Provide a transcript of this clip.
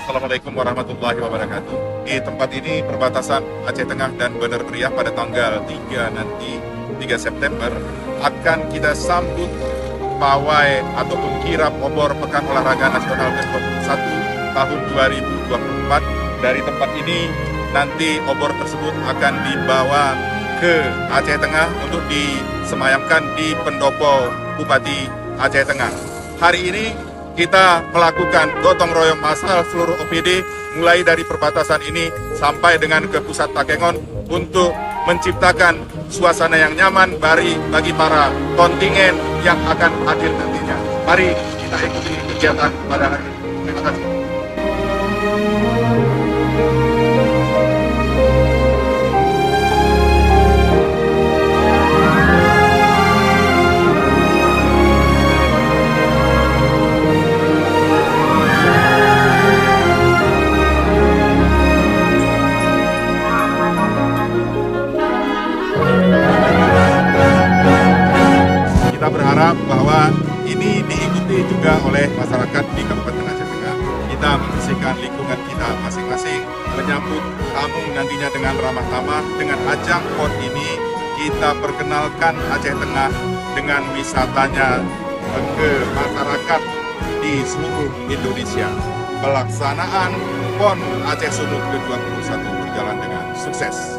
Assalamualaikum warahmatullahi wabarakatuh. Di tempat ini perbatasan Aceh Tengah dan Bandar Meriah pada tanggal 3 September akan kita sambut pawai ataupun kirap obor Pekan Olahraga Nasional ke-21 tahun 2024. Dari tempat ini nanti obor tersebut akan dibawa ke Aceh Tengah untuk disemayamkan di pendopo Bupati Aceh Tengah. Hari ini kita melakukan gotong royong massal seluruh OPD mulai dari perbatasan ini sampai dengan ke pusat Takengon untuk menciptakan suasana yang nyaman bagi para kontingen yang akan hadir nantinya. Mari kita ikuti kegiatan pada hari ini. Terima kasih. Kita berharap bahwa ini diikuti juga oleh masyarakat di Kabupaten Aceh Tengah. Kita membersihkan lingkungan kita masing-masing, menyambut tamu nantinya dengan ramah tamah. Dengan ajang PON ini, kita perkenalkan Aceh Tengah dengan wisatanya ke masyarakat di seluruh Indonesia. Pelaksanaan PON Aceh Sumut ke-21 berjalan dengan sukses.